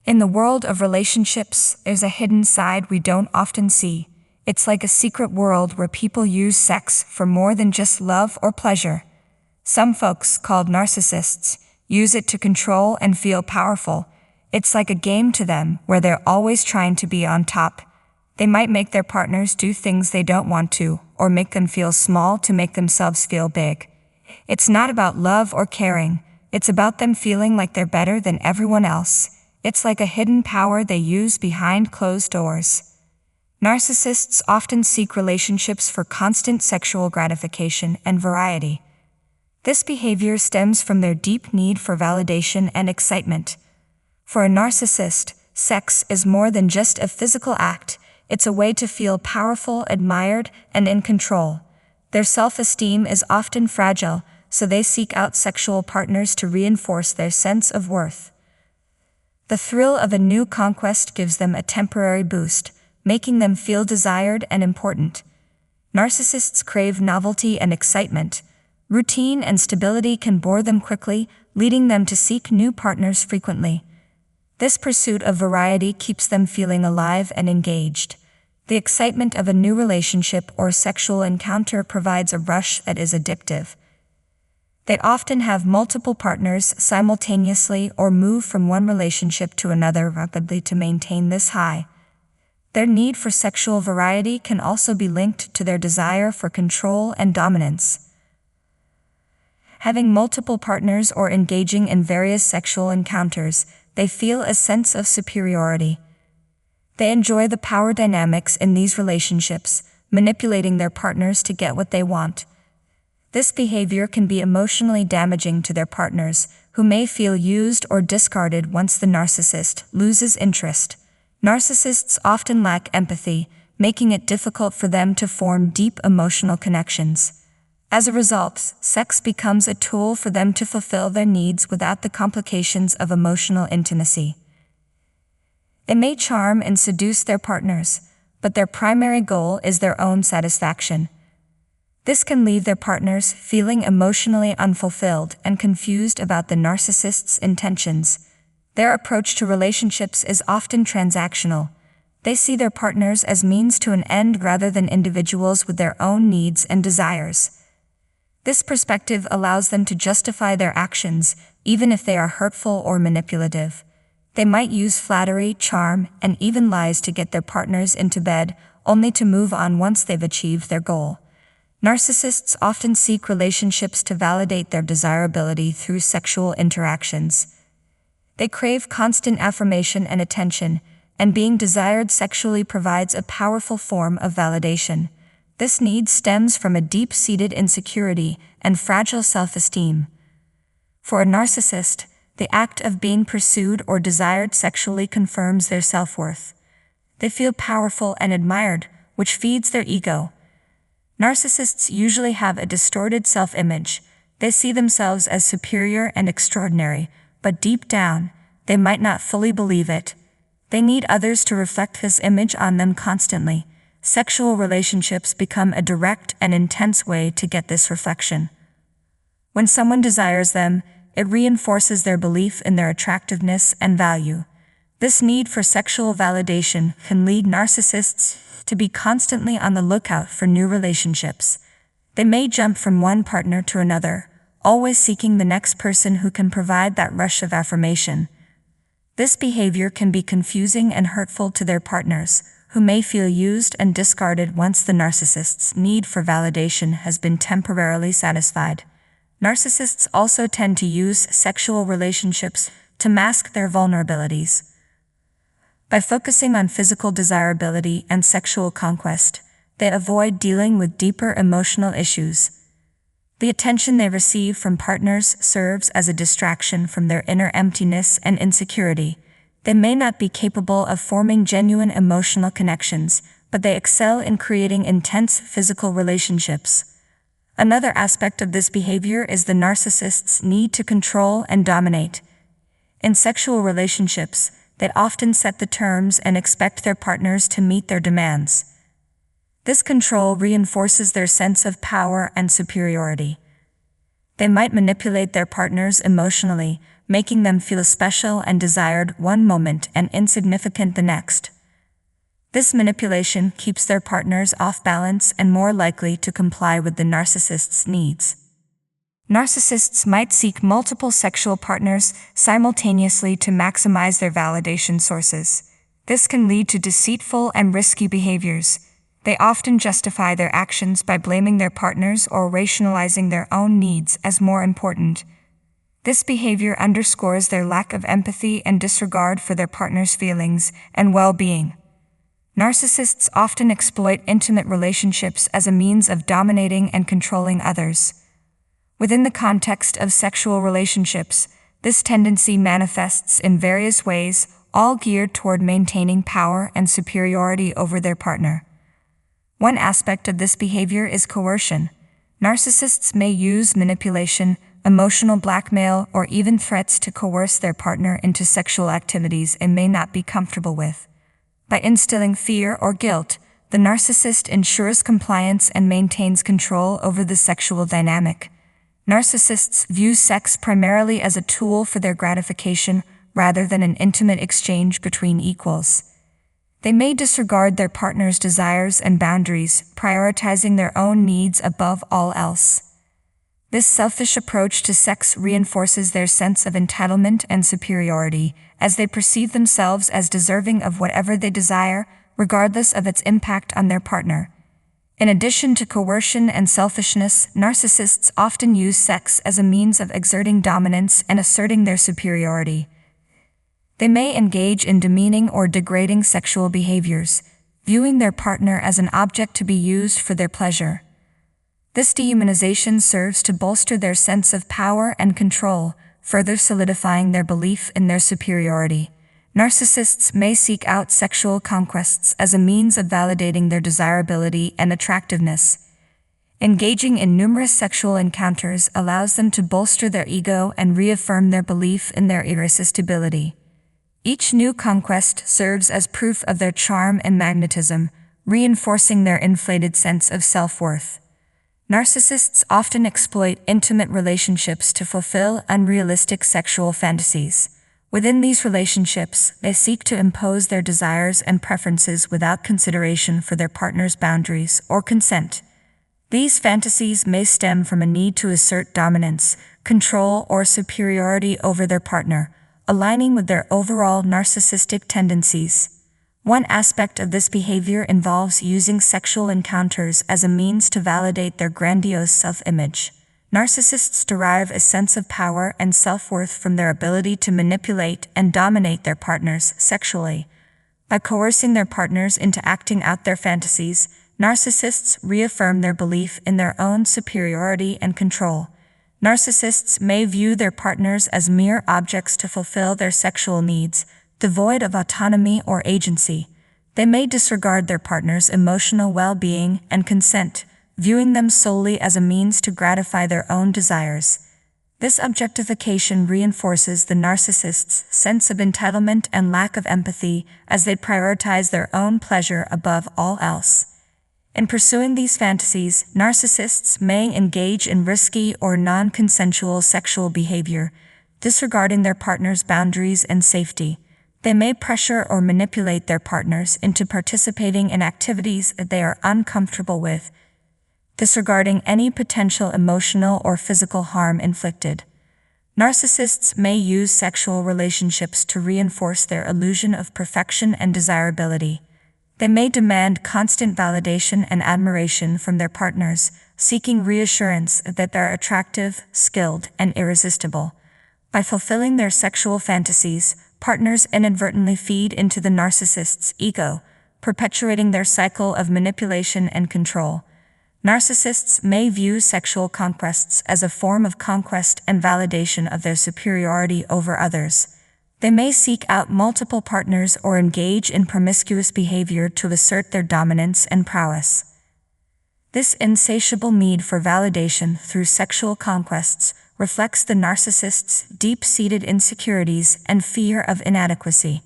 In the world of relationships, there's a hidden side we don't often see. It's like a secret world where people use sex for more than just love or pleasure. Some folks, called narcissists, use it to control and feel powerful. It's like a game to them where they're always trying to be on top. They might make their partners do things they don't want to, or make them feel small to make themselves feel big. It's not about love or caring. It's about them feeling like they're better than everyone else. It's like a hidden power they use behind closed doors. Narcissists often seek relationships for constant sexual gratification and variety. This behavior stems from their deep need for validation and excitement. For a narcissist, sex is more than just a physical act. It's a way to feel powerful, admired, and in control. Their self-esteem is often fragile, so they seek out sexual partners to reinforce their sense of worth. The thrill of a new conquest gives them a temporary boost, making them feel desired and important. Narcissists crave novelty and excitement. Routine and stability can bore them quickly, leading them to seek new partners frequently. This pursuit of variety keeps them feeling alive and engaged. The excitement of a new relationship or sexual encounter provides a rush that is addictive. They often have multiple partners simultaneously or move from one relationship to another rapidly to maintain this high. Their need for sexual variety can also be linked to their desire for control and dominance. Having multiple partners or engaging in various sexual encounters, they feel a sense of superiority. They enjoy the power dynamics in these relationships, manipulating their partners to get what they want. This behavior can be emotionally damaging to their partners, who may feel used or discarded once the narcissist loses interest. Narcissists often lack empathy, making it difficult for them to form deep emotional connections. As a result, sex becomes a tool for them to fulfill their needs without the complications of emotional intimacy. They may charm and seduce their partners, but their primary goal is their own satisfaction. This can leave their partners feeling emotionally unfulfilled and confused about the narcissist's intentions. Their approach to relationships is often transactional. They see their partners as means to an end rather than individuals with their own needs and desires. This perspective allows them to justify their actions, even if they are hurtful or manipulative. They might use flattery, charm, and even lies to get their partners into bed, only to move on once they've achieved their goal. Narcissists often seek relationships to validate their desirability through sexual interactions. They crave constant affirmation and attention, and being desired sexually provides a powerful form of validation. This need stems from a deep-seated insecurity and fragile self-esteem. For a narcissist, the act of being pursued or desired sexually confirms their self-worth. They feel powerful and admired, which feeds their ego. Narcissists usually have a distorted self-image. They see themselves as superior and extraordinary, but deep down, they might not fully believe it. They need others to reflect this image on them constantly. Sexual relationships become a direct and intense way to get this reflection. When someone desires them, it reinforces their belief in their attractiveness and value. This need for sexual validation can lead narcissists to be constantly on the lookout for new relationships. They may jump from one partner to another, always seeking the next person who can provide that rush of affirmation. This behavior can be confusing and hurtful to their partners, who may feel used and discarded once the narcissist's need for validation has been temporarily satisfied. Narcissists also tend to use sexual relationships to mask their vulnerabilities. By focusing on physical desirability and sexual conquest, they avoid dealing with deeper emotional issues. The attention they receive from partners serves as a distraction from their inner emptiness and insecurity. They may not be capable of forming genuine emotional connections, but they excel in creating intense physical relationships. Another aspect of this behavior is the narcissist's need to control and dominate. In sexual relationships, they often set the terms and expect their partners to meet their demands. This control reinforces their sense of power and superiority. They might manipulate their partners emotionally, making them feel special and desired one moment and insignificant the next. This manipulation keeps their partners off balance and more likely to comply with the narcissist's needs. Narcissists might seek multiple sexual partners simultaneously to maximize their validation sources. This can lead to deceitful and risky behaviors. They often justify their actions by blaming their partners or rationalizing their own needs as more important. This behavior underscores their lack of empathy and disregard for their partner's feelings and well-being. Narcissists often exploit intimate relationships as a means of dominating and controlling others. Within the context of sexual relationships, this tendency manifests in various ways, all geared toward maintaining power and superiority over their partner. One aspect of this behavior is coercion. Narcissists may use manipulation, emotional blackmail, or even threats to coerce their partner into sexual activities they may not be comfortable with. By instilling fear or guilt, the narcissist ensures compliance and maintains control over the sexual dynamic. Narcissists view sex primarily as a tool for their gratification rather than an intimate exchange between equals. They may disregard their partner's desires and boundaries, prioritizing their own needs above all else. This selfish approach to sex reinforces their sense of entitlement and superiority, as they perceive themselves as deserving of whatever they desire, regardless of its impact on their partner. In addition to coercion and selfishness, narcissists often use sex as a means of exerting dominance and asserting their superiority. They may engage in demeaning or degrading sexual behaviors, viewing their partner as an object to be used for their pleasure. This dehumanization serves to bolster their sense of power and control, further solidifying their belief in their superiority. Narcissists may seek out sexual conquests as a means of validating their desirability and attractiveness. Engaging in numerous sexual encounters allows them to bolster their ego and reaffirm their belief in their irresistibility. Each new conquest serves as proof of their charm and magnetism, reinforcing their inflated sense of self-worth. Narcissists often exploit intimate relationships to fulfill unrealistic sexual fantasies. Within these relationships, they seek to impose their desires and preferences without consideration for their partner's boundaries or consent. These fantasies may stem from a need to assert dominance, control, or superiority over their partner, aligning with their overall narcissistic tendencies. One aspect of this behavior involves using sexual encounters as a means to validate their grandiose self-image. Narcissists derive a sense of power and self-worth from their ability to manipulate and dominate their partners sexually. By coercing their partners into acting out their fantasies, narcissists reaffirm their belief in their own superiority and control. Narcissists may view their partners as mere objects to fulfill their sexual needs, devoid of autonomy or agency. They may disregard their partner's emotional well-being and consent, viewing them solely as a means to gratify their own desires. This objectification reinforces the narcissist's sense of entitlement and lack of empathy as they prioritize their own pleasure above all else. In pursuing these fantasies, narcissists may engage in risky or non-consensual sexual behavior, disregarding their partner's boundaries and safety. They may pressure or manipulate their partners into participating in activities that they are uncomfortable with, disregarding any potential emotional or physical harm inflicted. Narcissists may use sexual relationships to reinforce their illusion of perfection and desirability. They may demand constant validation and admiration from their partners, seeking reassurance that they're attractive, skilled, and irresistible. By fulfilling their sexual fantasies, partners inadvertently feed into the narcissist's ego, perpetuating their cycle of manipulation and control. Narcissists may view sexual conquests as a form of conquest and validation of their superiority over others. They may seek out multiple partners or engage in promiscuous behavior to assert their dominance and prowess. This insatiable need for validation through sexual conquests reflects the narcissist's deep-seated insecurities and fear of inadequacy.